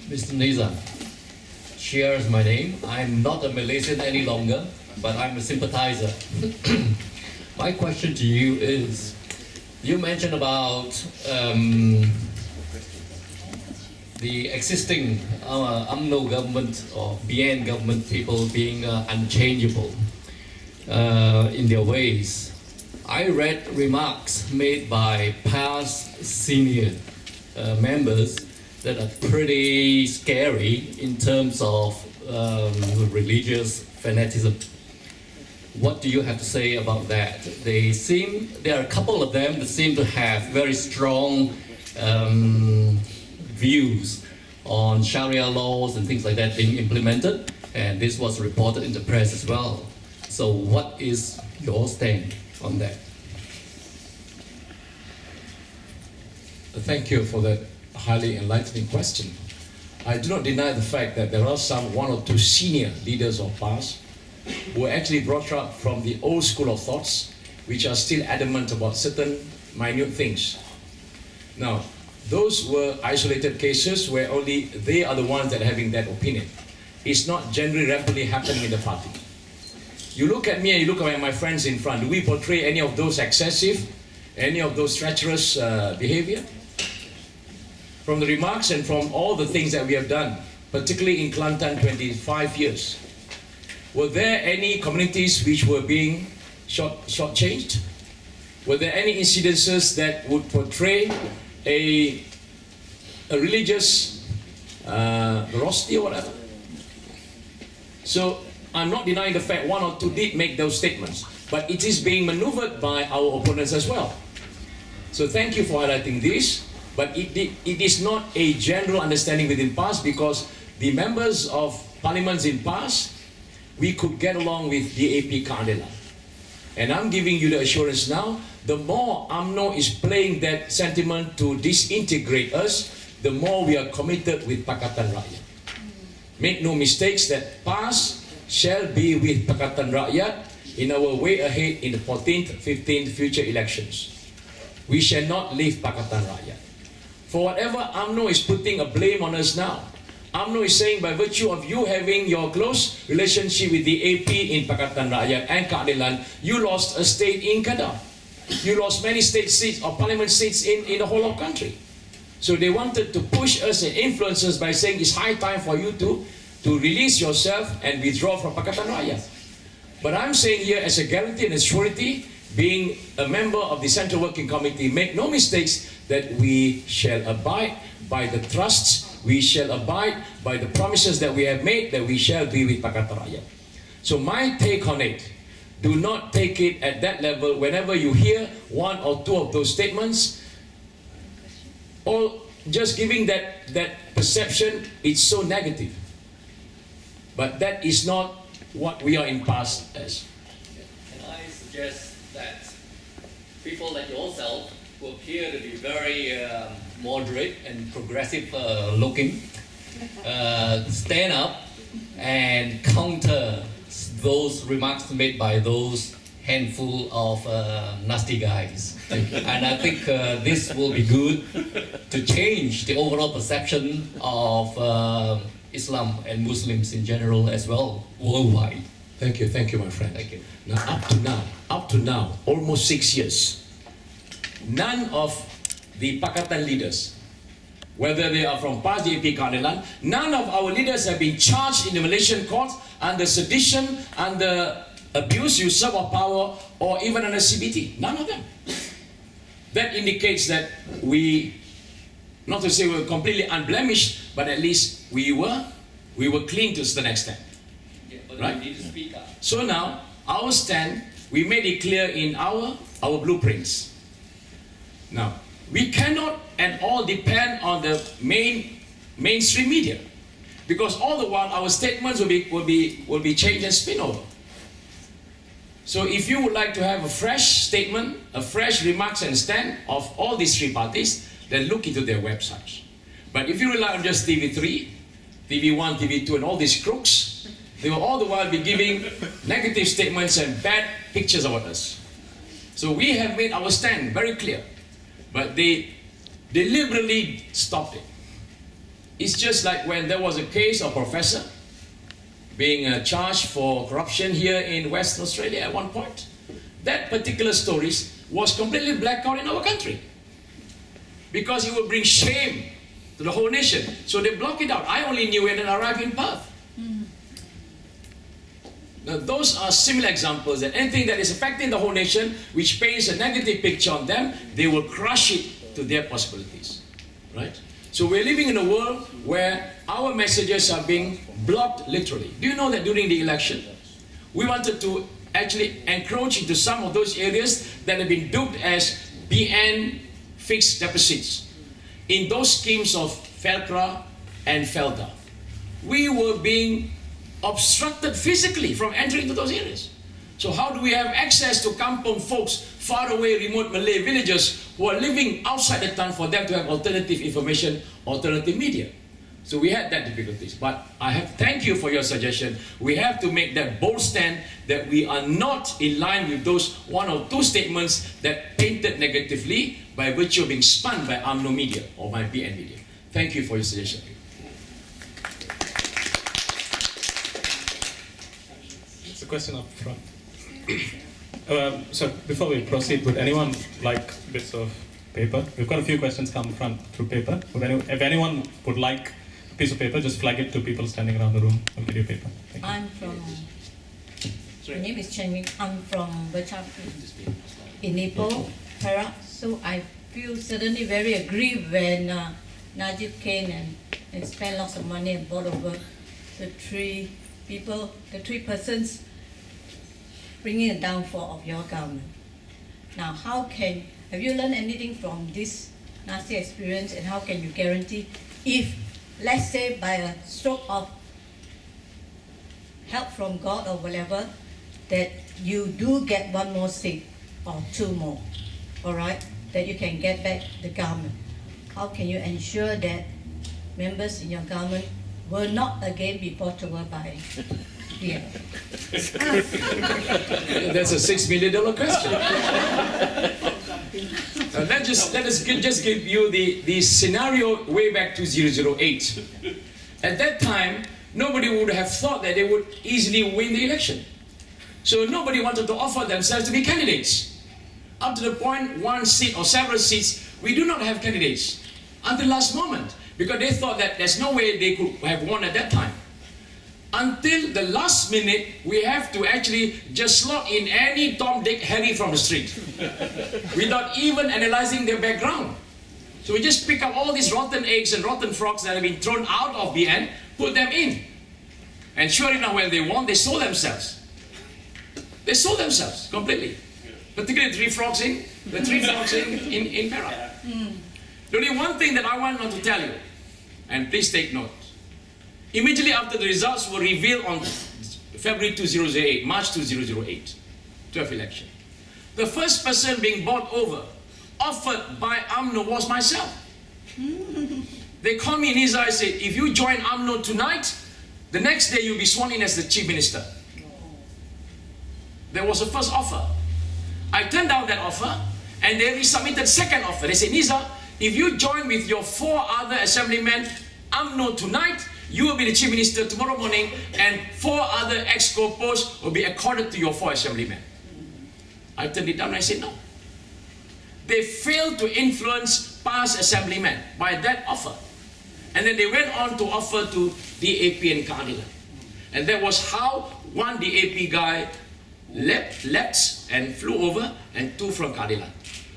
Mr. Nizar, shares my name. I'm not a Malaysian any longer, but I'm a sympathizer. My question to you is, you mentioned about the existing UMNO government or BN government people being unchangeable in their ways. I read remarks made by past senior members that are pretty scary in terms of religious fanaticism. What do you have to say about that? There are a couple of them that seem to have very strong views on Sharia laws and things like that being implemented, and this was reported in the press as well. So what is your stand on that? Thank you for that highly enlightening question. I do not deny the fact that there are one or two senior leaders of past who were actually brought up from the old school of thoughts, which are still adamant about certain minute things. Now, those were isolated cases where only they are the ones that are having that opinion. It's not generally rapidly happening in the party. You look at me and you look at my friends in front. Do we portray any of those excessive, any of those treacherous behavior? From the remarks and from all the things that we have done, particularly in Kelantan 25 years, were there any communities which were being shortchanged? Were there any incidences that would portray a religious veracity or whatever? So I'm not denying the fact one or two did make those statements, but it is being maneuvered by our opponents as well. So thank you for highlighting this, but it is not a general understanding within PAS, because the members of parliaments in PAS, we could get along with DAP Keadilan. And I'm giving you the assurance now, the more UMNO is playing that sentiment to disintegrate us, the more we are committed with Pakatan Rakyat. Make no mistakes that PAS shall be with Pakatan Rakyat in our way ahead in the 14th, 15th future elections. We shall not leave Pakatan Rakyat. For whatever UMNO is putting a blame on us now, UMNO is saying by virtue of you having your close relationship with the AP in Pakatan Rakyat and Keadilan, you lost a state in Kedah. You lost many state seats or parliament seats in the whole of country. So they wanted to push us and influence us by saying it's high time for you to release yourself and withdraw from Pakatan Rakyat. But I'm saying here as a guarantee and a surety, being a member of the Central Working Committee, make no mistakes that we shall abide by the trusts, we shall abide by the promises that we have made, that we shall be with Pakatan Rakyat. So my take on it, do not take it at that level. Whenever you hear one or two of those statements, or just giving that perception, it's so negative. But that is not what we are in PAS as. Can I suggest that people like yourself, who appear to be very moderate and progressive looking, stand up and counter those remarks made by those handful of nasty guys. And I think this will be good to change the overall perception of Islam and Muslims in general as well, worldwide. Thank you, my friend. Thank you. Now, up to now, almost 6 years, none of the Pakatan leaders, whether they are from PAS, DAP, Keadilan, none of our leaders have been charged in the Malaysian courts under sedition, under abuse, usurp of power, or even under CBT. None of them. That indicates that we, not to say we were completely unblemished, but at least we were clean to a certain extent. Yeah, but right? You need to speak up. So now, our stand, we made it clear in our blueprints. Now, we cannot at all depend on the mainstream media, because all the while our statements will be changed and spin over. So if you would like to have a fresh statement, a fresh remarks and stand of all these three parties, then look into their websites. But if you rely on just TV3, TV1, TV2 and all these crooks, they will all the while be giving negative statements and bad pictures about us. So we have made our stand very clear, but they deliberately stopped it. It's just like when there was a case of professor being charged for corruption here in Western Australia at one point. That particular story was completely blacked out in our country because it would bring shame to the whole nation. So they blocked it out. I only knew it and arrived in Perth. Now those are similar examples that anything that is affecting the whole nation, which paints a negative picture on them, they will crush it to their possibilities. Right? So we're living in a world where our messages are being blocked literally. Do you know that during the election, we wanted to actually encroach into some of those areas that have been dubbed as BN fixed deposits in those schemes of FELCRA and FELDA. We were being obstructed physically from entering into those areas. So how do we have access to kampung folks, far away remote Malay villages who are living outside the town for them to have alternative information, alternative media? So we had that difficulties. But I have thank you for your suggestion. We have to make that bold stand that we are not in line with those one or two statements that painted negatively by virtue of being spun by UMNO media or by BN media. Thank you for your suggestion. It's a question up front. So before we proceed, would anyone like bits of paper? We've got a few questions come front through paper. If anyone would like a piece of paper, just flag it to people standing around the room. I'll give you paper. Thank you. I'm from, my name is Chen Ming. I'm from Bangsa in Nepal, Perak. So I feel certainly very agree when Najib came and spent lots of money and bought over the three persons bringing the downfall of your government. Now, have you learned anything from this nasty experience, and how can you guarantee if, let's say, by a stroke of help from God or whatever, that you do get one more seat or two more, all right, that you can get back the government? How can you ensure that members in your government will not again be bought over by BN? That's a $6 million question. Let us just give you the scenario way back to 2008. At that time, nobody would have thought that they would easily win the election. So nobody wanted to offer themselves to be candidates. Up to the point, one seat or several seats, we do not have candidates until last moment, because they thought that there's no way they could have won at that time. Until the last minute, we have to actually just slot in any Tom, Dick, Harry from the street without even analyzing their background. So we just pick up all these rotten eggs and rotten frogs that have been thrown out of BN, put them in. And sure enough, when they won, they sold themselves. They sold themselves completely. Particularly the three frogs in Perak. The only one thing that I want not to tell you, and please take note. Immediately after the results were revealed on February 2008, March 2008, 12th election, the first person being bought over, offered by UMNO, was myself. They called me Nizar and said, if you join UMNO tonight, the next day you'll be sworn in as the Chief Minister. There was a first offer. I turned down that offer, and they resubmitted second offer. They said, Nizar, if you join with your 4 other assemblymen, UMNO tonight, you will be the Chief Minister tomorrow morning, and 4 other exco posts will be accorded to your 4 assemblymen. I turned it down and I said no. They failed to influence past assemblymen by that offer. And then they went on to offer to DAP and Keadilan. And that was how one DAP guy leapt and flew over, and 2 from Keadilan.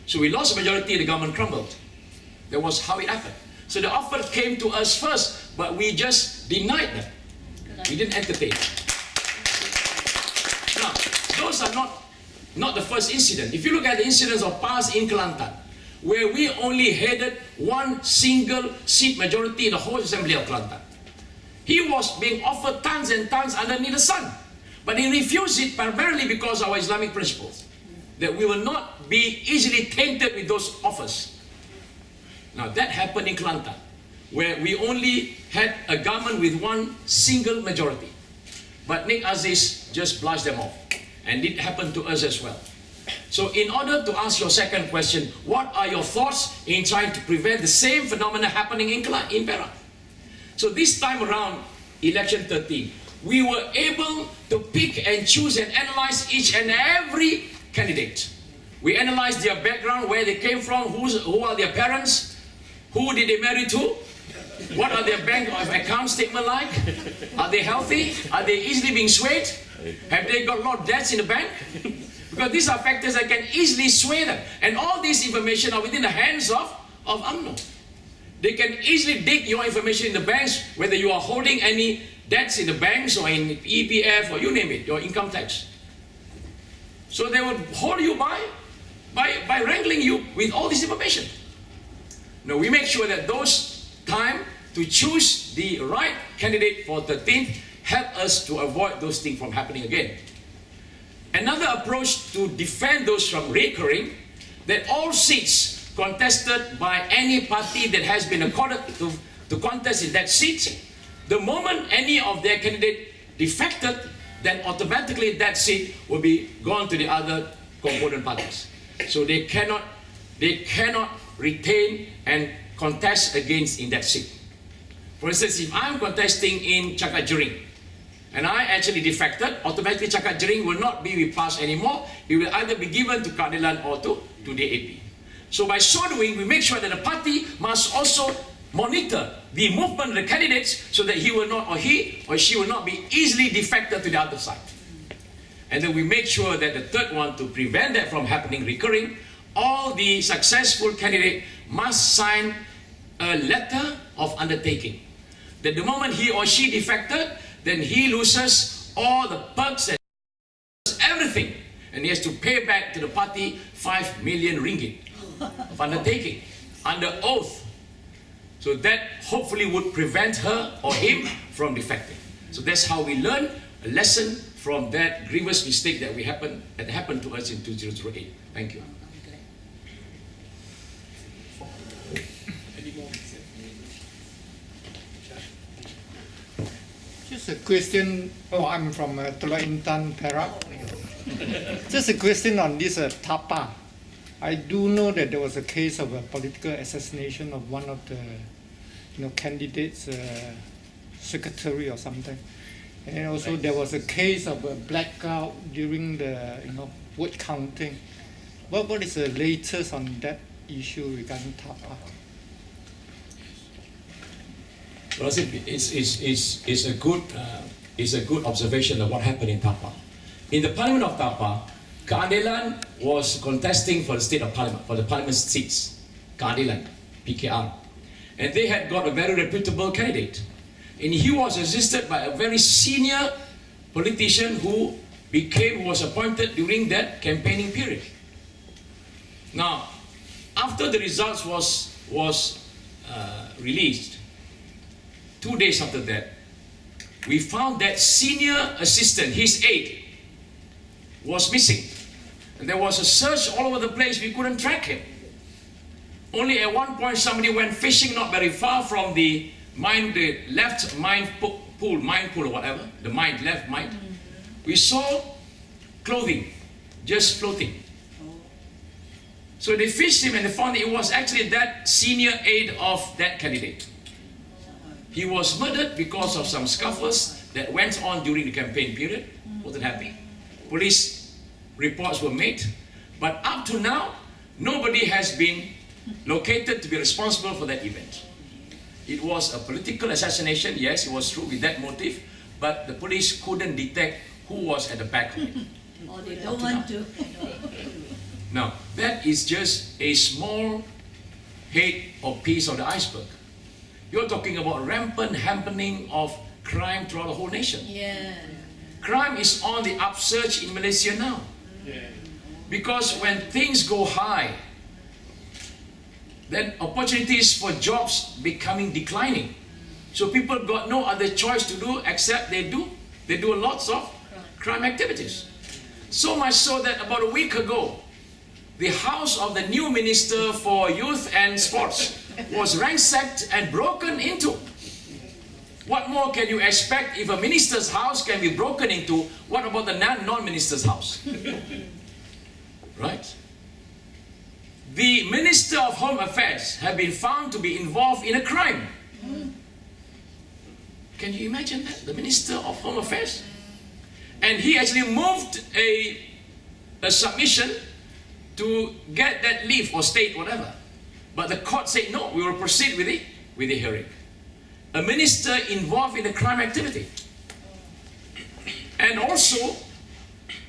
So we lost the majority, the government crumbled. That was how it happened. So the offer came to us first, but we just denied them. We didn't entertain. Now, those are not the first incident. If you look at the incidents of past in Kelantan, where we only headed 1 single seat majority in the whole assembly of Kelantan. He was being offered tons and tons underneath the sun. But he refused it primarily because of our Islamic principles, that we will not be easily tainted with those offers. Now that happened in Kelantan, where we only had a government with 1 single majority. But Nik Aziz just blushed them off. And it happened to us as well. So in order to ask your second question, what are your thoughts in trying to prevent the same phenomena happening in Perak? So this time around, election 13, we were able to pick and choose and analyze each and every candidate. We analyzed their background, where they came from, who are their parents, who did they marry to, what are their bank account statement like, are they healthy, are they easily being swayed, have they got a lot of debts in the bank? Because these are factors that can easily sway them. And all this information are within the hands of UMNO. They can easily dig your information in the banks, whether you are holding any debts in the banks or in EPF or you name it, your income tax. So they will hold you by wrangling you with all this information. Now we make sure that those time to choose the right candidate for 13th help us to avoid those things from happening again. Another approach to defend those from recurring, that all seats contested by any party that has been accorded to contest in that seat, the moment any of their candidate defected, then automatically that seat will be gone to the other component parties. So they cannot retain and contest against in that seat. For instance, if I'm contesting in Cakap Jering, and I actually defected, automatically Cakap Jering will not be with PAS anymore. It will either be given to Keadilan or to DAP. So by so doing, we make sure that the party must also monitor the movement of the candidates so that he or she will not be easily defected to the other side. And then we make sure that the third one, to prevent that from happening recurring, all the successful candidate must sign a letter of undertaking. That the moment he or she defected, then he loses all the perks and everything. And he has to pay back to the party 5 million ringgit of undertaking under oath. So that hopefully would prevent her or him from defecting. So that's how we learn a lesson from that grievous mistake that happened to us in 2008. Thank you. Just a question. I'm from Teluk Intan, Perak. Just a question on this Tapa. I do know that there was a case of a political assassination of one of the candidates' secretary or something. And also there was a case of a blackout during the vote counting. What is the latest on that issue regarding Tapa? Well, it's a good observation of what happened in Tapa. In the Parliament of Tapa, Keadilan was contesting for the state of Parliament, for the Parliament seats, Keadilan, PKR. And they had got a very reputable candidate. And he was assisted by a very senior politician who was appointed during that campaigning period. Now, after the results was released, 2 days after that, we found that senior assistant, his aide, was missing. And there was a search all over the place, we couldn't track him. Only at one point somebody went fishing not very far from the left mine pool or whatever, the left mine. We saw clothing just floating. So they fished him and they found it was actually that senior aide of that candidate. He was murdered because of some scuffles that went on during the campaign period. Wasn't happy. Police reports were made, but up to now, nobody has been located to be responsible for that event. It was a political assassination, yes, it was true with that motive, but the police couldn't detect who was at the back of it. Or they don't want to. Now, that is just a small head or piece of the iceberg. You're talking about rampant happening of crime throughout the whole nation. Yeah. Crime is on the upsurge in Malaysia now. Because when things go high, then opportunities for jobs becoming declining. So people got no other choice to do except they do lots of crime activities. So much so that about a week ago, the house of the new Minister for Youth and Sports was ransacked and broken into. What more can you expect if a minister's house can be broken into? What about the non-minister's house? Right? The Minister of Home Affairs have been found to be involved in a crime. Can you imagine that? The Minister of Home Affairs. And he actually moved a submission to get that leave or state, whatever. But the court said, no, we will proceed with the hearing. A minister involved in a crime activity. And also,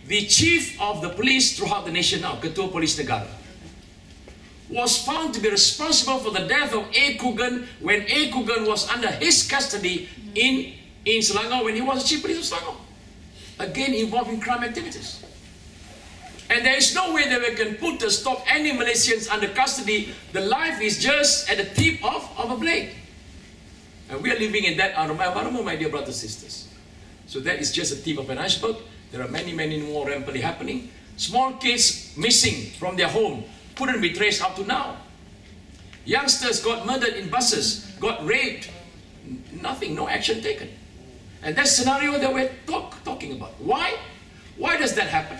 the chief of the police throughout the nation now, Ketua Polis Negara, was found to be responsible for the death of A. Kugan when A. Kugan was under his custody in Selangor when he was the chief police of Selangor. Again, involved in crime activities. And there is no way that we can put a stop any Malaysians under custody. The life is just at the tip of a blade. And we are living in that environment, my dear brothers and sisters. So that is just the tip of an iceberg. There are many, many more rampantly happening. Small kids missing from their home couldn't be traced up to now. Youngsters got murdered in buses, got raped. Nothing, no action taken. And that's the scenario that we're talking about. Why? Why does that happen?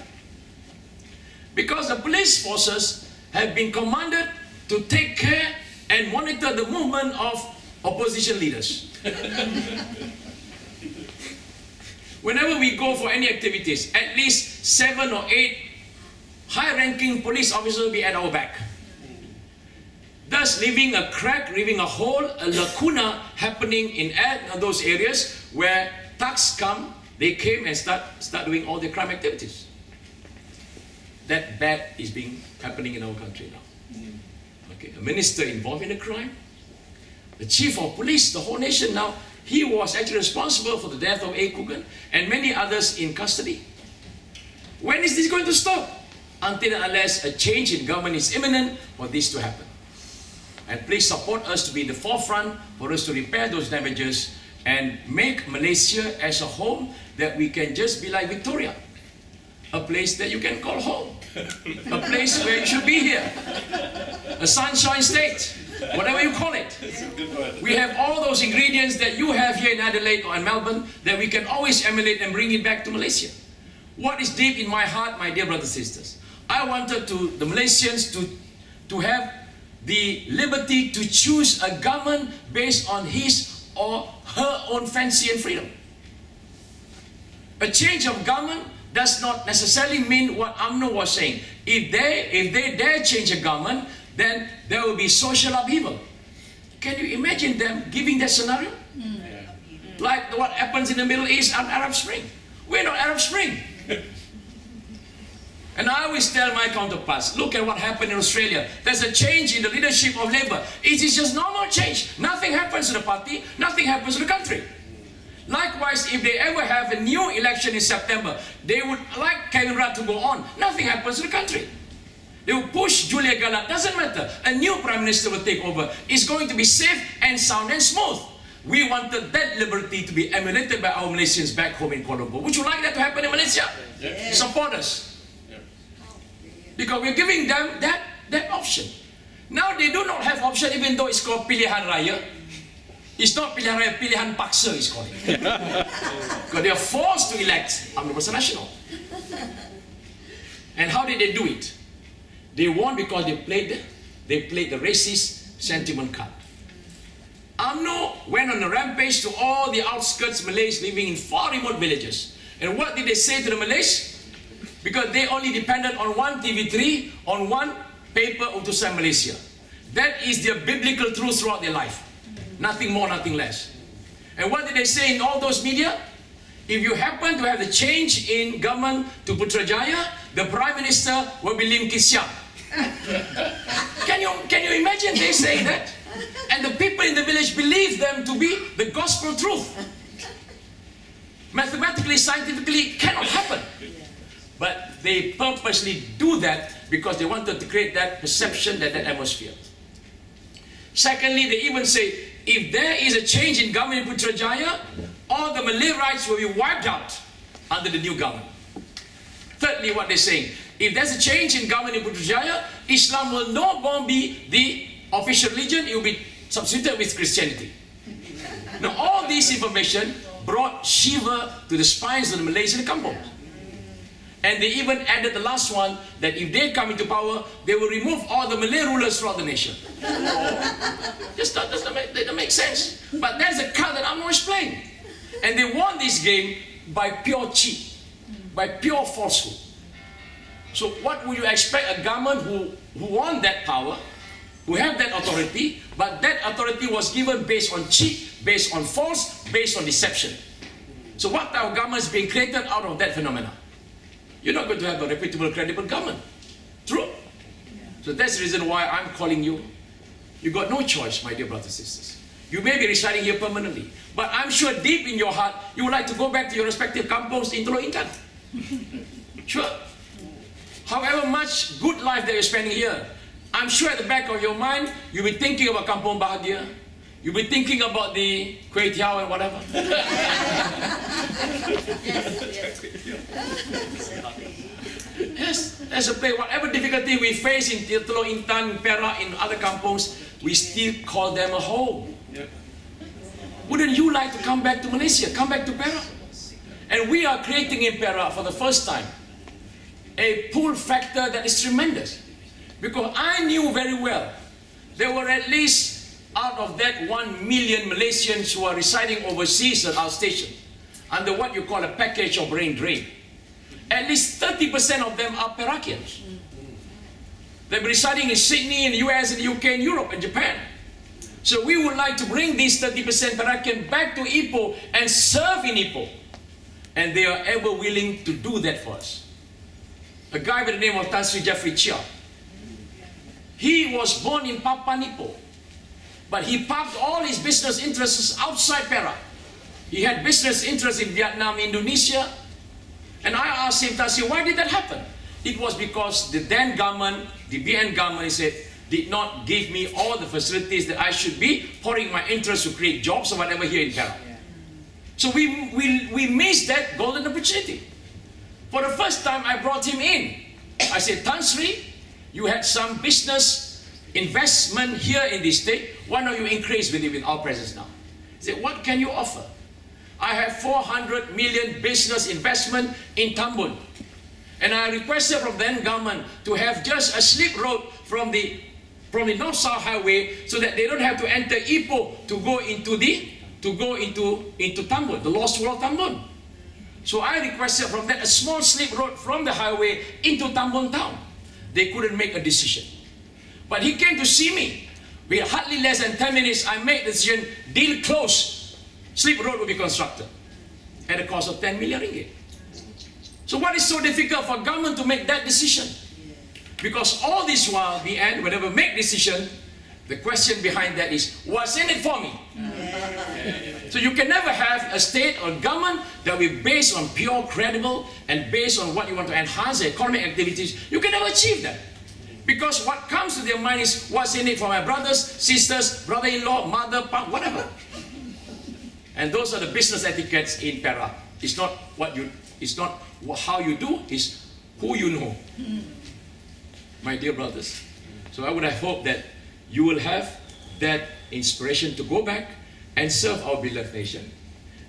Because the police forces have been commanded to take care and monitor the movement of opposition leaders. Whenever we go for any activities, at least 7 or 8 high-ranking police officers will be at our back. Thus leaving a crack, leaving a hole, a lacuna happening in those areas where thugs come, they came and start doing all the crime activities. That bad is happening in our country now. Okay, a minister involved in a crime, the chief of police, the whole nation now, he was actually responsible for the death of A. Kugan and many others in custody. When is this going to stop? Until and unless a change in government is imminent for this to happen. And please support us to be in the forefront for us to repair those damages and make Malaysia as a home that we can just be like Victoria. A place that you can call home. A place where you should be here. A sunshine state. Whatever you call it. We have all those ingredients that you have here in Adelaide or in Melbourne that we can always emulate and bring it back to Malaysia. What is deep in my heart, my dear brothers and sisters? I wanted the Malaysians to have the liberty to choose a government based on his or her own fancy and freedom. A change of government does not necessarily mean what UMNO was saying. If they dare change a government, then there will be social upheaval. Can you imagine them giving that scenario? Like what happens in the Middle East on Arab Spring. We're not Arab Spring. And I always tell my counterparts, look at what happened in Australia. There's a change in the leadership of Labour. It is just normal change. Nothing happens to the party, nothing happens to the country. Likewise, if they ever have a new election in September, they would like Kevin Rudd to go on. Nothing happens to the country. They will push Julia Gillard. Doesn't matter. A new Prime Minister will take over. It's going to be safe and sound and smooth. We wanted that liberty to be emulated by our Malaysians back home in Kuala Lumpur. Would you like that to happen in Malaysia? Yes. Support us. Because we're giving them that option. Now they do not have option even though it's called Pilihan Raya. It's not Pilihan Raya, Pilihan Paksa is called. Because they are forced to elect UMNO Bangsa Nasional. And how did they do it? They won because they played the racist sentiment card. UMNO went on a rampage to all the outskirts Malays living in far remote villages. And what did they say to the Malays? Because they only depended on one TV3, on one paper Utusan Malaysia. That is their biblical truth throughout their life. Nothing more, nothing less. And what did they say in all those media? If you happen to have the change in government to Putrajaya, the Prime Minister will be Lim Kit Siang. Can you imagine they say that? And the people in the village believe them to be the gospel truth. Mathematically, scientifically, cannot happen. But they purposely do that because they wanted to create that perception, that atmosphere. Secondly, they even say, if there is a change in government in Putrajaya, all the Malay rights will be wiped out under the new government. Thirdly, what they're saying, if there's a change in government in Putrajaya, Islam will no more be the official religion, it will be substituted with Christianity. Now, all this information brought shiver to the spines of the Malays in the kampong. And they even added the last one, that if they come into power, they will remove all the Malay rulers throughout the nation. Just doesn't make sense. But that's the card that UMNO is playing. And they won this game by pure cheat, by pure falsehood. So what would you expect a government who won that power, who have that authority, but that authority was given based on cheat, based on false, based on deception. So what type of government is being created out of that phenomena? You're not going to have a reputable, credible government. True? So that's the reason why I'm calling you. You got no choice, my dear brothers and sisters. You may be residing here permanently, but I'm sure deep in your heart, you would like to go back to your respective kampongs in Teluk Intan. Sure. However much good life that you're spending here, I'm sure at the back of your mind, you'll be thinking about Kampong Bahagia. You'll be thinking about the Kway Teow and whatever. Yes, that's a place. Whatever difficulty we face in Teluk Intan, Perak, in other kampongs, we still call them a home. Wouldn't you like to come back to Malaysia, come back to Perak? And we are creating in Perak for the first time a pull factor that is tremendous. Because I knew very well there were at least out of that 1 million Malaysians who are residing overseas at our station under what you call a package of brain drain. At least 30% of them are Perakians. They're residing in Sydney, in the US, in the UK, in Europe, and Japan. So we would like to bring these 30% Perakian back to Ipoh and serve in Ipoh. And they are ever willing to do that for us. A guy by the name of Tan Sri Jeffrey Chia. He was born in Papua Nipo, but he parked all his business interests outside Perak. He had business interests in Vietnam, Indonesia, and I asked him, Tan Sri, why did that happen? It was because the then government, the BN government, he said, did not give me all the facilities that I should be pouring my interest to create jobs or whatever here in Perak. So we missed that golden opportunity. For the first time, I brought him in. I said, Tan Sri, you had some business investment here in this state. Why don't you increase with our presence now? He said, what can you offer? I have 400 million business investment in Tambun. And I requested from the then government to have just a slip road from the North-South Highway so that they don't have to enter Ipoh to go into Tambun, the Lost World Tambun. So I requested from that a small slip road from the highway into Tambun town. They couldn't make a decision. But he came to see me. With hardly less than 10 minutes, I made the decision, deal closed. Slip road will be constructed at a cost of 10 million ringgit. So what is so difficult for government to make that decision? Because all this while, the end, whenever make decision, the question behind that is, what's in it for me? So you can never have a state or government that will be based on pure, credible, and based on what you want to enhance the economic activities. You can never achieve that. Because what comes to their mind is, what's in it for my brothers, sisters, brother-in-law, mother, whatever. And those are the business etiquettes in Perak. It's not how you do, it's who you know. My dear brothers. So I would have hoped that you will have that inspiration to go back and serve our beloved nation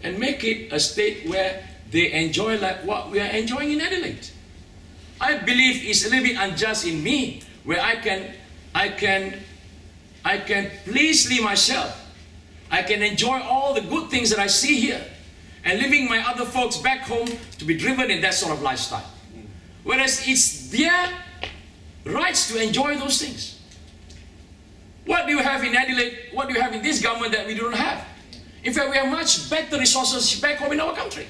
and make it a state where they enjoy like what we are enjoying in Adelaide. I believe it's a little bit unjust in me where I can pleasantly myself. I can enjoy all the good things that I see here and leaving my other folks back home to be driven in that sort of lifestyle. Whereas it's their rights to enjoy those things. What do you have in Adelaide? What do you have in this government that we don't have? In fact, we have much better resources back home in our country.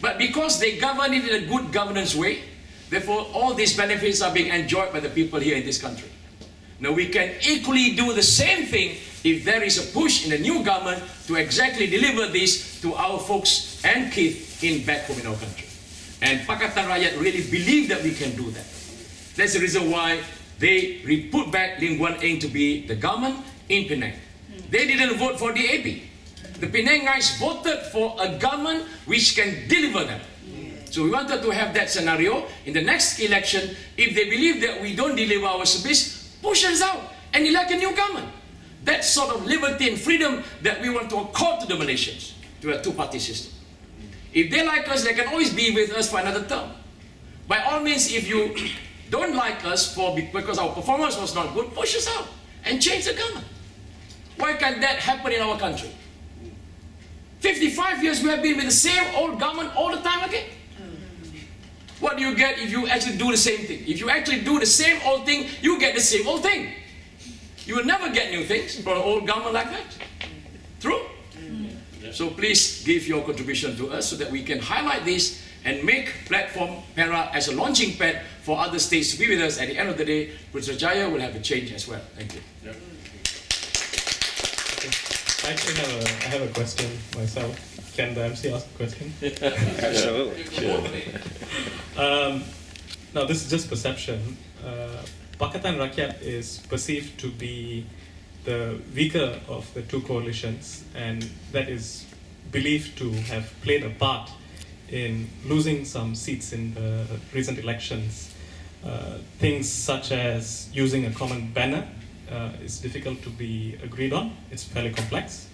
But because they govern it in a good governance way, therefore all these benefits are being enjoyed by the people here in this country. Now we can equally do the same thing if there is a push in the new government to exactly deliver this to our folks and kids in back home in our country. And Pakatan Rakyat really believe that we can do that. That's the reason why they put back Lim Guan Eng to be the government in Penang. They didn't vote for DAP. The Penangites voted for a government which can deliver them. So we wanted to have that scenario. In the next election, if they believe that we don't deliver our service, push us out and elect a new government. That sort of liberty and freedom that we want to accord to the Malaysians, to a two-party system. If they like us, they can always be with us for another term. By all means, if you don't like us because our performance was not good, push us out and change the government. Why can't that happen in our country? 55 years we have been with the same old government all the time again. What do you get if you actually do the same thing? If you actually do the same old thing, you get the same old thing. You will never get new things from an old government like that. True? So please give your contribution to us so that we can highlight this and make platform PERA as a launching pad for other states to be with us. At the end of the day, Putrajaya will have a change as well. Thank you. Yep. Actually, I have a question myself. Can the MC ask a question? Absolutely. Sure. Now, this is just perception. Pakatan Rakyat is perceived to be the weaker of the two coalitions, and that is believed to have played a part in losing some seats in the recent elections. Things such as using a common banner is difficult to be agreed on. It's fairly complex.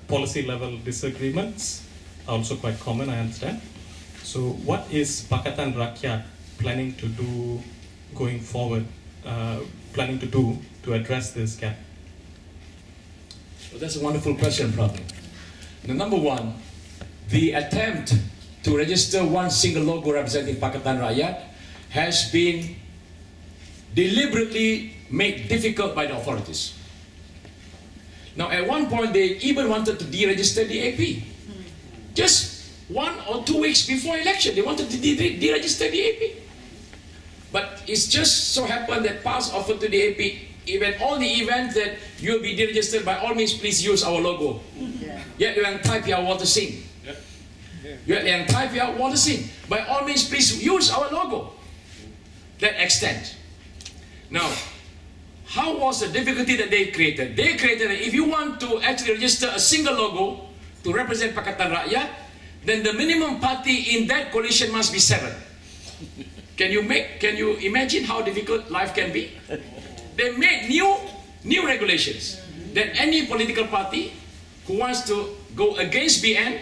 Policy level disagreements are also quite common, I understand. So what is Pakatan Rakyat planning to do going forward, to address this gap? Well, that's a wonderful question, probably. Now, number one, the attempt to register one single logo representing Pakatan Rakyat has been deliberately made difficult by the authorities. Now, at one point, they even wanted to deregister the AP. Just 1 or 2 weeks before election, they wanted to deregister the AP. But it's just so happened that PAS offered to the AP, even all the events that you'll be deregistered, by all means, please use our logo. Yet yang Thai Pia Water Sing. Yet yang Thai Pia Water Sing. By all means, please use our logo. That extent. Now, how was the difficulty that they created? They created that if you want to actually register a single logo to represent Pakatan Rakyat, then the minimum party in that coalition must be 7. Can you imagine how difficult life can be? They made new regulations that any political party who wants to go against BN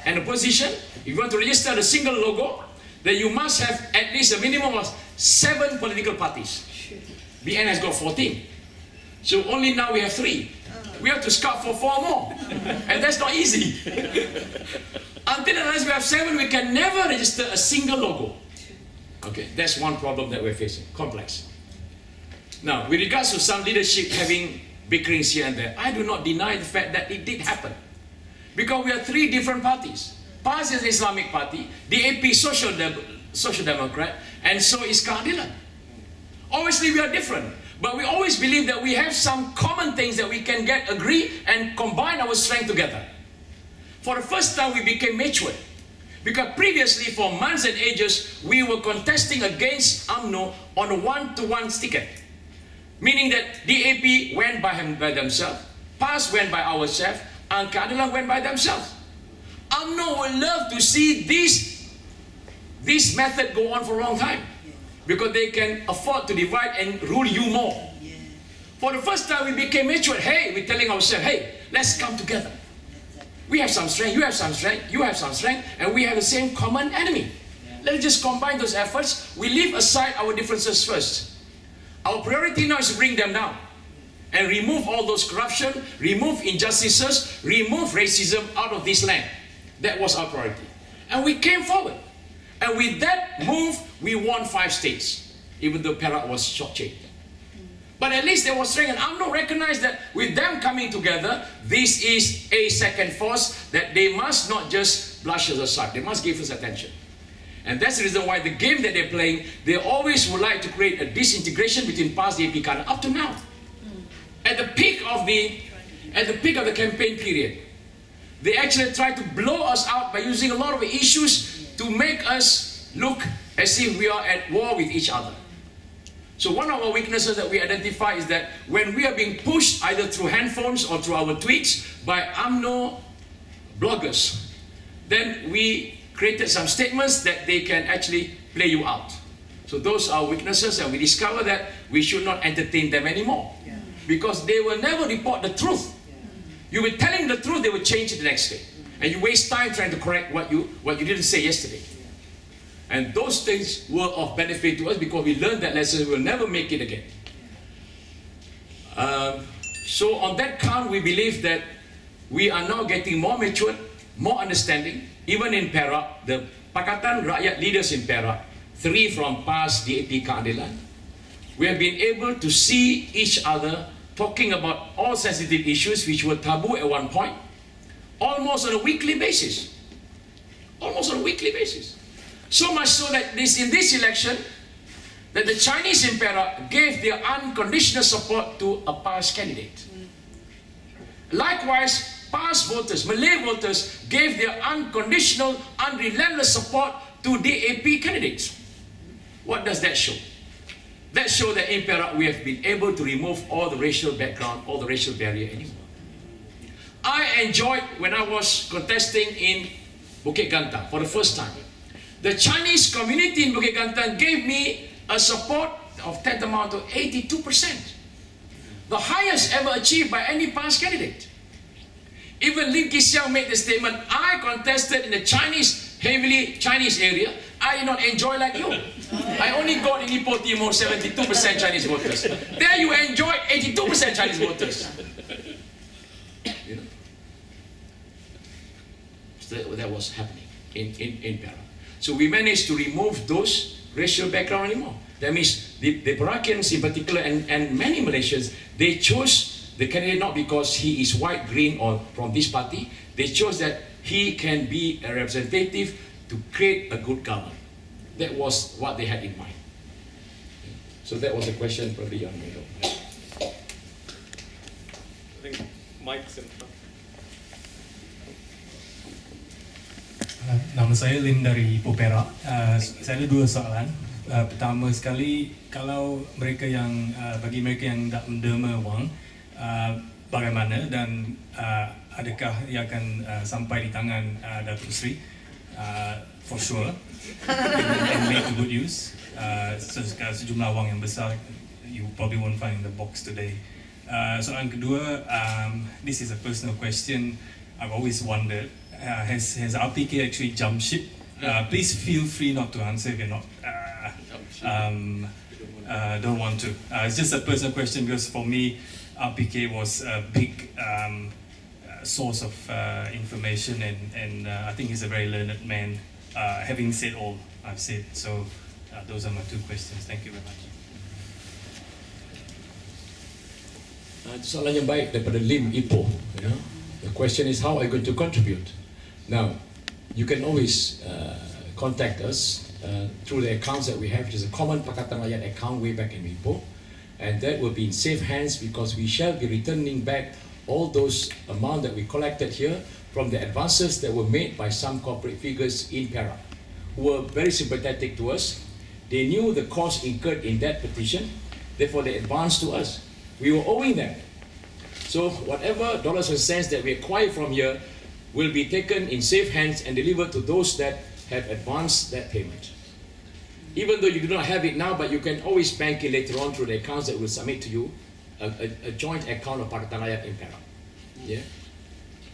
and opposition, if you want to register a single logo, then you must have at least a minimum of 7 political parties. BN has got 14. So only now we have 3. We have to scout for 4 more. And that's not easy. Until unless we have 7, we can never register a single logo. Okay, that's one problem that we're facing. Complex. Now, with regards to some leadership having bickerings here and there, I do not deny the fact that it did happen. Because we are 3 different parties. PAS is the Islamic Party, the AP Social Democrat, and so is Keadilan. Obviously, we are different, but we always believe that we have some common things that we can agree and combine our strength together. For the first time, we became matured. Because previously, for months and ages, we were contesting against UMNO on a 1-to-1 ticket. Meaning that DAP went by themselves, PAS went by ourselves, and Keadilan went by themselves. UMNO would love to see this method go on for a long time. Because they can afford to divide and rule you more. For the first time, we became mature. Hey, we're telling ourselves, hey, let's come together. We have some strength, you have some strength, you have some strength, and we have the same common enemy. Let's just combine those efforts. We leave aside our differences first. Our priority now is to bring them down and remove all those corruption, remove injustices, remove racism out of this land. That was our priority. And we came forward. And with that move, we won 5 states, even though Perak was shortchanged. But at least there was strength, and UMNO recognized that with them coming together, this is a second force that they must not just brush us aside, they must give us attention. And that's the reason why the game that they're playing, they always would like to create a disintegration between PAS, DAP, Keadilan, up to now. At the peak of the campaign period, they actually tried to blow us out by using a lot of issues to make us look as if we are at war with each other. So one of our weaknesses that we identify is that when we are being pushed either through handphones or through our tweets by UMNO bloggers, then we created some statements that they can actually play you out. So those are weaknesses, and we discovered that we should not entertain them anymore. Because they will never report the truth. You were telling the truth, they will change it the next day. And you waste time trying to correct what you didn't say yesterday. And those things were of benefit to us because we learned that lesson. We will never make it again. So on that count, we believe that we are now getting more mature, more understanding. Even in Perak, the Pakatan Rakyat leaders in Perak, 3 from PAS DAP Keadilan, we have been able to see each other talking about all sensitive issues which were taboo at one point, almost on a weekly basis. Almost on a weekly basis. So much so that in this election, that the Chinese in Perak gave their unconditional support to a PAS candidate. Likewise, PAS voters, Malay voters, gave their unconditional, unrelentless support to DAP candidates. What does that show? That shows that in Perak we have been able to remove all the racial background, all the racial barrier anymore. I enjoyed when I was contesting in Bukit Gantang for the first time. The Chinese community in Bukit Gantang gave me a support of tantamount to 82%. The highest ever achieved by any PAS candidate. Even Lim Kee Siang made the statement, I contested in the heavily Chinese area, I did not enjoy like you. I only got in Ipoh Timur 72% Chinese voters. There you enjoyed 82% Chinese voters. You know? So that was happening in Perak. So we managed to remove those racial background anymore. That means the Perakians in particular and many Malaysians, they chose the candidate not because he is white, green or from this party. They chose that he can be a representative to create a good government. That was what they had in mind. So that was a question probably on middle. I think Mike's in front. Nama saya Lim dari Ipoh Perak. Saya ada 2 soalan. Pertama sekali, kalau mereka yang bagi mereka yang tak menderma wang, bagaimana dan adakah ia akan sampai di tangan Datuk Seri? For sure, and make a good use. Sejumlah wang yang besar, you probably won't find in the box today. Soalan kedua, this is a personal question. I've always wondered, has RPK actually jumped ship? Please feel free not to answer if you're not don't want to. It's just a personal question because for me, RPK was a big source of information and I think he's a very learned man. Having said all I've said, so those are my 2 questions. Thank you very much. Soalan yang baik daripada Lim Ipoh. You know? The question is, how are you going to contribute? Now, you can always contact us through the accounts that we have, which is a common Pakatan Rakyat account way back in Ipoh, and that will be in safe hands because we shall be returning back all those amount that we collected here from the advances that were made by some corporate figures in Perak who were very sympathetic to us. They knew the cost incurred in that petition, therefore they advanced to us. We were owing them. So whatever dollars and cents that we acquire from here will be taken in safe hands and delivered to those that have advanced that payment. Even though you do not have it now, but you can always bank it later on through the accounts that will submit to you, a joint account of Pakatan Rakyat in Perak. Yeah?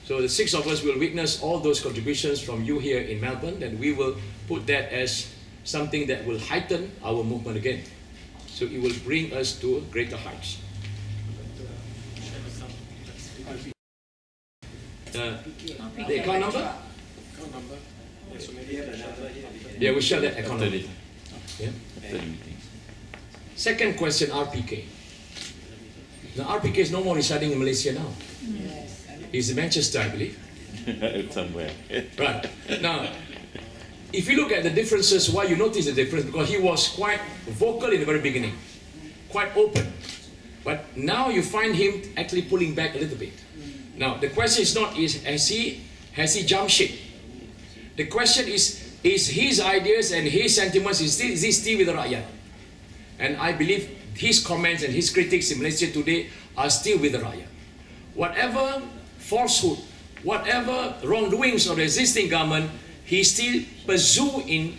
So the 6 of us will witness all those contributions from you here in Melbourne, and we will put that as something that will heighten our movement again. So it will bring us to greater heights. The account number? Yeah, we share that account number. Yeah. Second question, RPK. Now RPK is no more residing in Malaysia now. He's in Manchester, I believe. Somewhere. Right. Now, if you look at the differences, why you notice the difference? Because he was quite vocal in the very beginning, quite open. But now you find him actually pulling back a little bit. Now, the question is not, has he jumped ship? The question is his ideas and his sentiments, is he still with the rakyat? And I believe his comments and his critics in Malaysia today are still with the rakyat. Whatever falsehood, whatever wrongdoings of the existing government, he still pursue in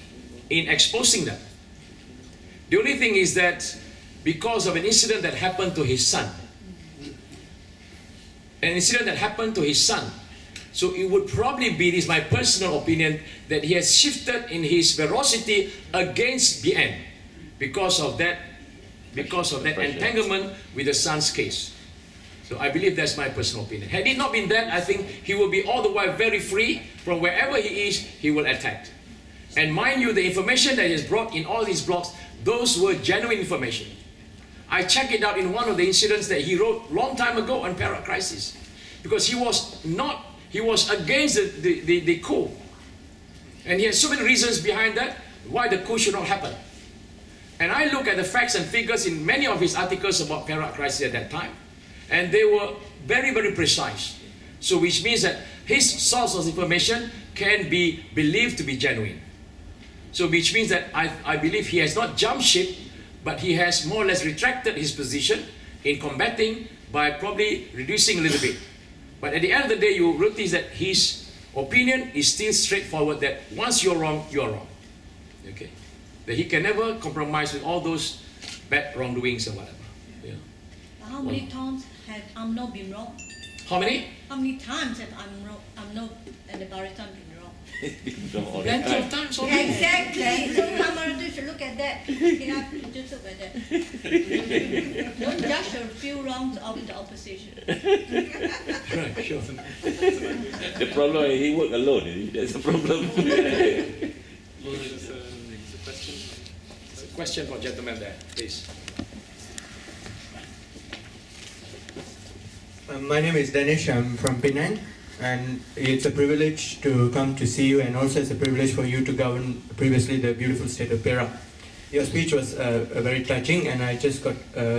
exposing them. The only thing is that because of an incident that happened to his son, so it would probably be, this is my personal opinion, that he has shifted in his ferocity against BN because of that entanglement with the son's case. So I believe that's my personal opinion. Had it not been that, I think he will be all the while very free. From wherever he is, he will attack. And mind you, the information that he has brought in all these blogs, those were genuine information. I checked it out in one of the incidents that he wrote long time ago on Perak crisis. Because he was against the coup. And he has so many reasons behind that, why the coup should not happen. And I look at the facts and figures in many of his articles about Perak crisis at that time. And they were very, very precise. So which means that his source of information can be believed to be genuine. So which means that I believe he has not jumped ship, but he has more or less retracted his position in combating by probably reducing a little bit. But at the end of the day, you notice that his opinion is still straightforward, that once you're wrong, you're wrong. Okay? That he can never compromise with all those bad wrongdoings or whatever. Yeah. How many times have not been wrong? How many? How many times have not and the Barisan been wrong? Plenty of times already. Exactly. So Kamaradin should look at that. You have to just look at that. Don't judge a few wrongs of the opposition. Right, sure. The problem is he work alone. That's the problem. Question for gentleman there, please. My name is Danish. I'm from Penang, and it's a privilege to come to see you, and also it's a privilege for you to govern previously the beautiful state of Perak. Your speech was very touching, and I just got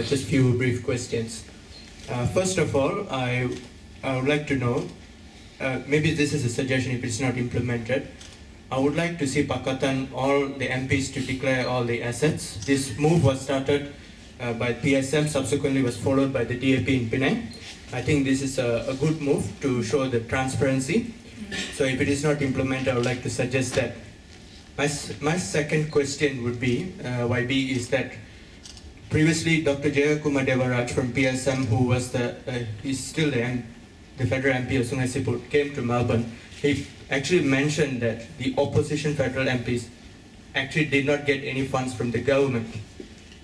just few brief questions. First of all, I would like to know, maybe this is a suggestion if it's not implemented, I would like to see Pakatan, all the MPs to declare all the assets. This move was started by PSM, subsequently was followed by the DAP in Penang. I think this is a good move to show the transparency. So if it is not implemented, I would like to suggest that. My second question would be, YB, is that previously Dr. Jayakumar Devaraj from PSM, who was he's still the federal MP of Sungai Siput, came to Melbourne. He actually mentioned that the opposition federal MPs actually did not get any funds from the government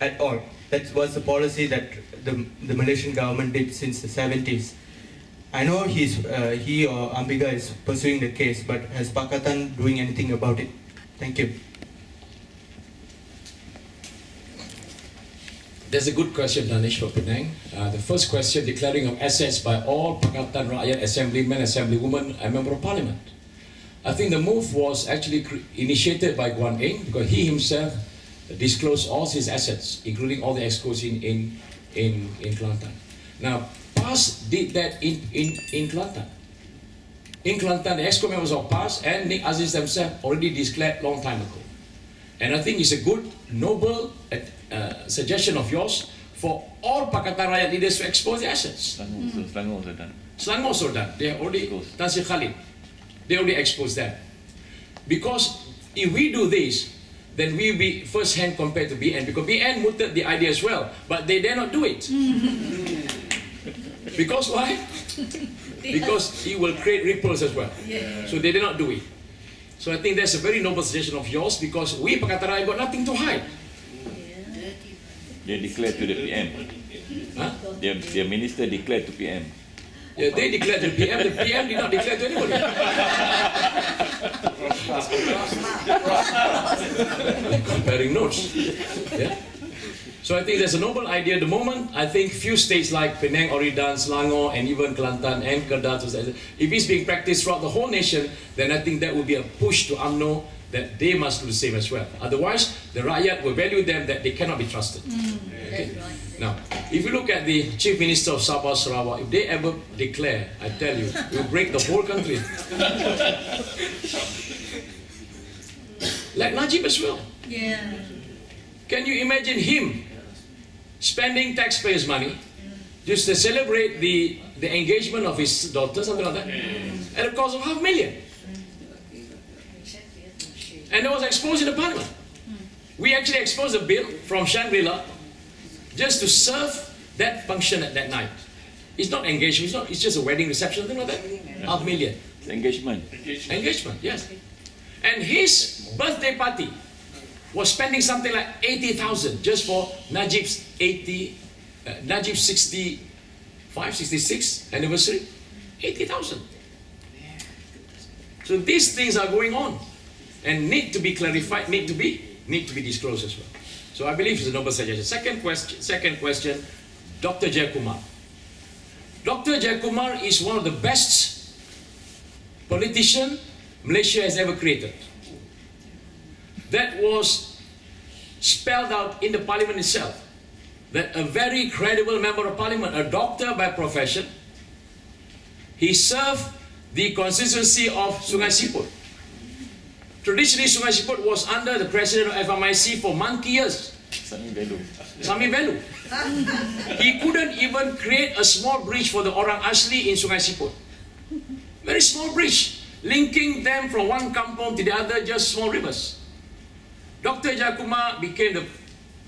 at all. That was a policy that the Malaysian government did since the 70s. I know he or Ambiga is pursuing the case, but has Pakatan doing anything about it? Thank you. That's a good question, Danish, for Penang. The first question, declaring of assets by all Pakatan Rakyat Assemblymen, Assemblywomen, and Member of Parliament. I think the move was actually initiated by Guan Eng, because he himself disclosed all his assets, including all the excos in Kelantan. Now, PAS did that in Kelantan. In Kelantan, the exco members of PAS and Nick Aziz themselves already declared long time ago. And I think it's a good, noble suggestion of yours for all Pakatan Rakyat leaders to expose their assets. Selangor also done. Selangor also done. They already, Tan Sri Khalid, they already exposed that. Because if we do this, then we will be first hand compared to BN, because BN mooted the idea as well, but they dare not do it. Because why? Because it will create ripples as well. So they did not do it. So I think that's a very noble suggestion of yours, because we Pakatan Rakyat got nothing to hide. They declared to the PM. Huh? Their minister declared to PM. Yeah, they declared to the PM did not declare to anybody. Comparing notes. Yeah? So I think that's a noble idea. The moment I think few states like Penang, Oridan, Selangor, and even Kelantan and Kedah, if it's being practiced throughout the whole nation, then I think that will be a push to UMNO that they must do the same as well. Otherwise, the rakyat will value them that they cannot be trusted. Okay. Now, if you look at the Chief Minister of Sabah Sarawak, if they ever declare, I tell you, it will break the whole country. Like Najib as well. Yeah. Can you imagine him spending taxpayers' money just to celebrate the engagement of his daughter, something like that, at a cost of $500,000? And that was exposed in the parliament. We actually exposed a bill from Shangri-La just to serve that function at that night. It's not engagement, it's just a wedding reception, something like that. $500,000. Engagement. Engagement, yes. And his birthday party was spending something like 80,000 just for Najib's 60th 566 anniversary, 80,000. So these things are going on and need to be clarified, need to be disclosed as well. So I believe it's a noble suggestion. Second question, Dr. Jayakumar. Dr. Jayakumar is one of the best politician Malaysia has ever created. That was spelled out in the parliament itself. That a very credible member of parliament, a doctor by profession, he served the constituency of Sungai Siput. Traditionally, Sungai Siput was under the president of FMIC for monkey years. Sami Velu. He couldn't even create a small bridge for the Orang Asli in Sungai Siput. Very small bridge, linking them from one kampung to the other, just small rivers. Dr. Jayakumar became the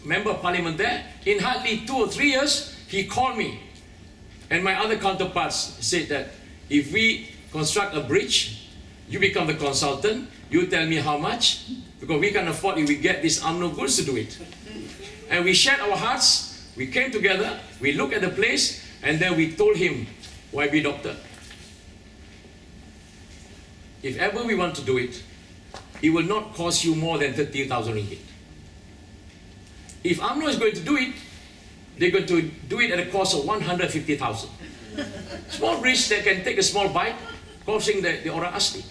member of parliament there. In hardly 2 or 3 years, he called me and my other counterparts said that if we construct a bridge, you become the consultant, you tell me how much, because we can afford if we get these UMNO goods to do it. And we shared our hearts, we came together, we looked at the place, and then we told him, YB doctor, if ever we want to do it, it will not cost you more than 30,000 ringgit. If UMNO is going to do it, they're going to do it at a cost of 150,000. Small bridge that can take a small bite, costing the Orang Asli.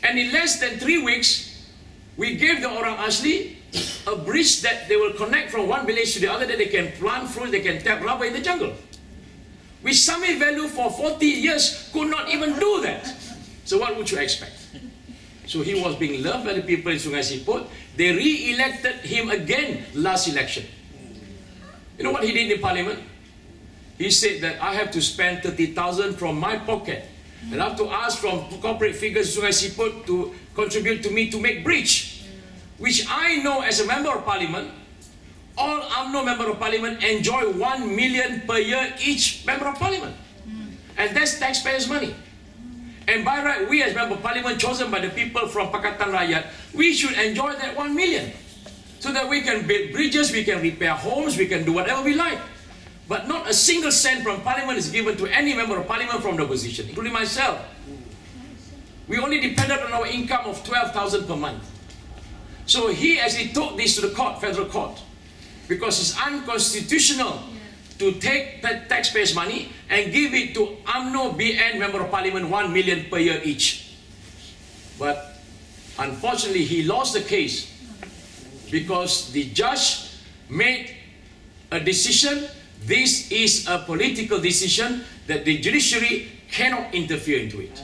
And in less than 3 weeks, we gave the Orang Asli a bridge that they will connect from one village to the other, that they can plant fruit, they can tap rubber in the jungle. Which Sami Velu for 40 years could not even do that. So what would you expect? So he was being loved by the people in Sungai Siput. They re-elected him again last election. You know what he did in parliament? He said that I have to spend 30,000 from my pocket. And I have to ask from corporate figures in Sungai Siput to contribute to me to make bridge. Which I know as a member of parliament, all UMNO member of parliament enjoy 1 million per year each member of parliament. And that's taxpayers' money. And by right, we as member of parliament chosen by the people from Pakatan Rakyat, we should enjoy that 1 million. So that we can build bridges, we can repair homes, we can do whatever we like. But not a single cent from parliament is given to any member of parliament from the opposition, including myself. We only depended on our income of 12,000 per month. So he actually took this to the court, federal court, because it's unconstitutional to take that taxpayers' money and give it to UMNO BN member of parliament 1 million per year each. But unfortunately, he lost the case because the judge made a decision. This is a political decision that the judiciary cannot interfere into it.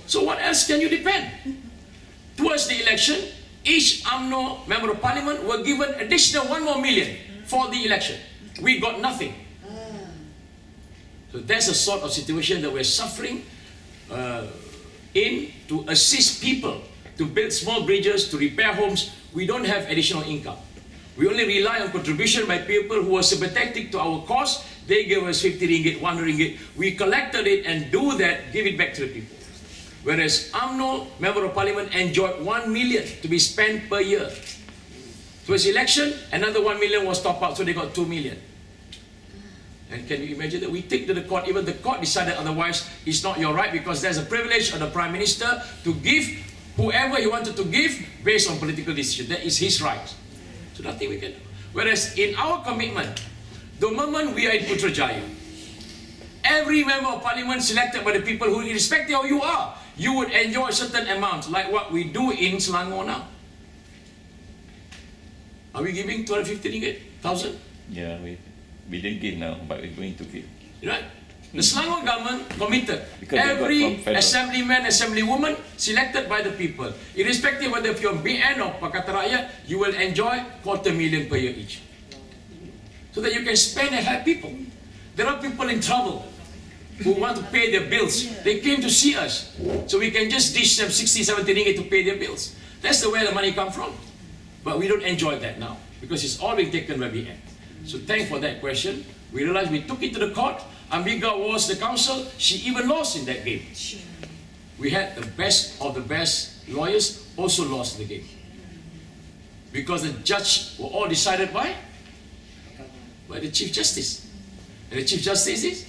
So what else can you depend? Towards the election, each UMNO member of parliament were given additional 1 more million for the election. We got nothing. So that's the sort of situation that we're suffering in, to assist people to build small bridges, to repair homes. We don't have additional income. We only rely on contribution by people who are sympathetic to our cause. They give us 50 ringgit, 100 ringgit. We collected it and do that, give it back to the people. Whereas UMNO member of parliament enjoyed 1 million to be spent per year. Towards election, another 1 million was top up, so they got 2 million. And can you imagine that we take to the court, even the court decided otherwise, it's not your right, because there's a privilege of the Prime Minister to give whoever he wanted to give based on political decision. That is his right. So nothing we can do. Whereas in our commitment, the moment we are in Putrajaya, every member of parliament selected by the people who, irrespective of who you are, you would enjoy a certain amount, like what we do in Selangor now. Are we giving 250 ringgit, 1,000? Yeah, we didn't give now, but we're going to give. Right? The Selangor government committed. Because Every assemblyman, assemblywoman selected by the people, irrespective whether if you're BN or Pakatan Rakyat, you will enjoy 250,000 per year each. So that you can spend and help people. There are people in trouble who want to pay their bills. They came to see us. So we can just dish them 60, 70 ringgit to pay their bills. That's the way the money comes from. But we don't enjoy that now, because it's all being taken by BN. So thanks for that question. We realized we took it to the court. Amiga was the counsel. She even lost in that game. We had the best of the best lawyers also lost the game. Because the judge were all decided by by the Chief Justice. And the Chief Justice is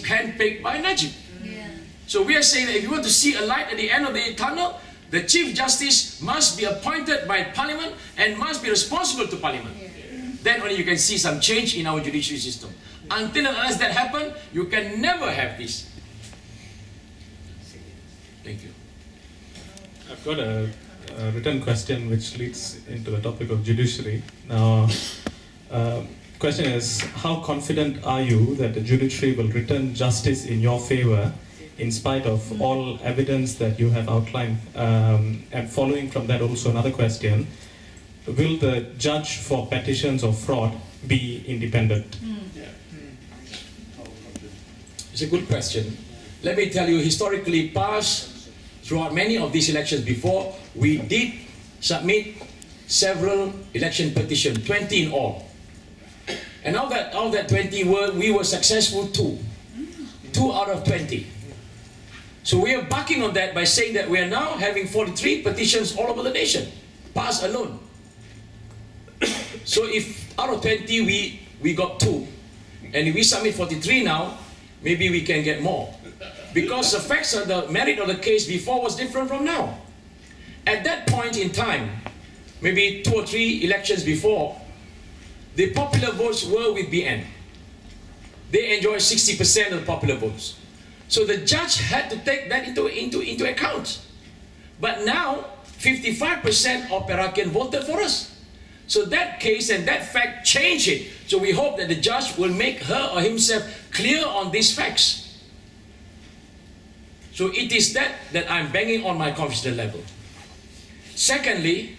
handpicked by Najib. Yeah. So we are saying that if you want to see a light at the end of the tunnel, the Chief Justice must be appointed by Parliament and must be responsible to Parliament. Then only you can see some change in our judiciary system. Until and unless that happens, you can never have this. Thank you. I've got a written question which leads into the topic of judiciary. Now, question is, how confident are you that the judiciary will return justice in your favor in spite of all evidence that you have outlined? And following from that also another question, will the judge for petitions of fraud be independent? It's a good question. Let me tell you, historically past, throughout many of these elections before, we did submit several election petitions, 20 in all. And out of that 20, we were successful 2 out of 20. So we are backing on that by saying that we are now having 43 petitions all over the nation, passed alone. So if out of 20 we got 2, and if we submit 43 now, maybe we can get more. Because the facts of the merit of the case before was different from now. At that point in time, maybe 2 or 3 elections before, the popular votes were with BN. They enjoyed 60% of the popular votes. So the judge had to take that into account. But now, 55% of Perakian voted for us. So that case and that fact changed it. So we hope that the judge will make her or himself clear on these facts. So it is that I'm banging on my confidence level. Secondly,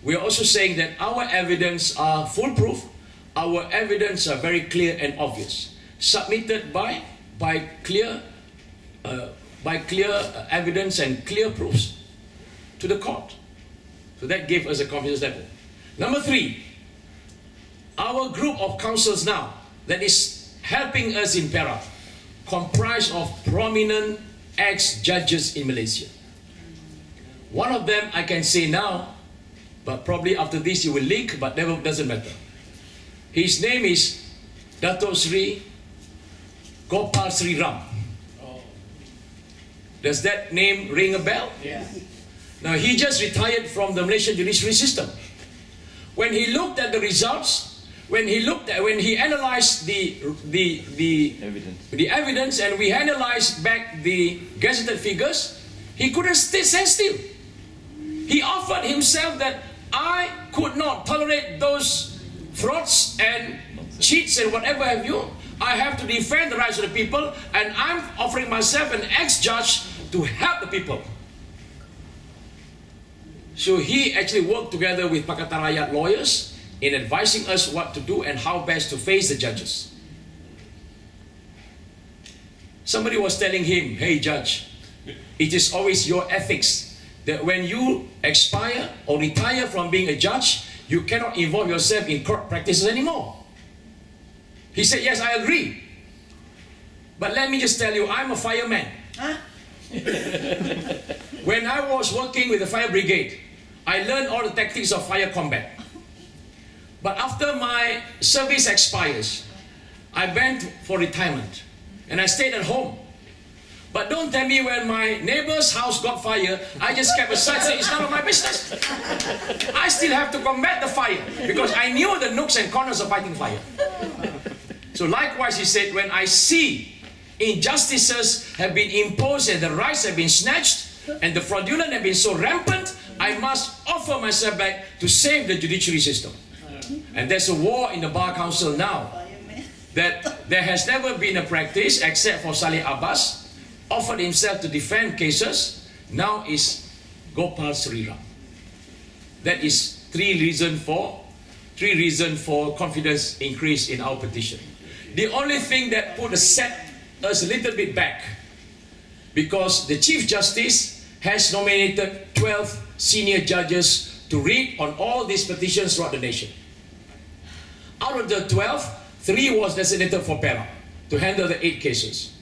we are also saying that our evidence are foolproof. Our evidence are very clear and obvious, submitted by clear evidence and clear proofs to the court. So that gave us a confidence level. Number 3, our group of counsels now that is helping us in Perak comprise of prominent ex-judges in Malaysia. One of them I can say now, but probably after this it will leak, but never doesn't matter. His name is Datuk Seri Gopal Sri Ram. Does that name ring a bell? Yes. Now he just retired from the Malaysian judiciary system. When he looked at the results, when he analyzed the evidence and we analyzed back the gazetted figures, he couldn't stand still. He offered himself that I could not tolerate those frauds and cheats and whatever have you. I have to defend the rights of the people, and I'm offering myself an ex-judge to help the people. So he actually worked together with Pakatan Rakyat lawyers in advising us what to do and how best to face the judges. Somebody was telling him, hey judge, it is always your ethics that when you expire or retire from being a judge, you cannot involve yourself in court practices anymore. He said, yes, I agree. But let me just tell you, I'm a fireman. Huh? When I was working with the fire brigade, I learned all the tactics of fire combat. But after my service expires, I went for retirement and I stayed at home. But don't tell me when my neighbor's house got fire, I just kept aside and said, it's none of my business. I still have to combat the fire because I knew the nooks and corners of fighting fire. So likewise, he said, when I see injustices have been imposed and the rights have been snatched and the fraudulent have been so rampant, I must offer myself back to save the judiciary system. And there's a war in the Bar Council now that there has never been a practice except for Saleh Abbas offered himself to defend cases. Now is Gopal Sri Ram. That is three reasons for confidence increase in our petition. The only thing that set us a little bit back, because the Chief Justice has nominated 12 senior judges to read on all these petitions throughout the nation. Out of the 12, 3 was designated for Perak to handle the 8 cases.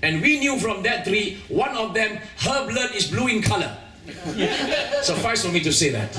And we knew from that 3, one of them, her blood is blue in color. Suffice for me to say that.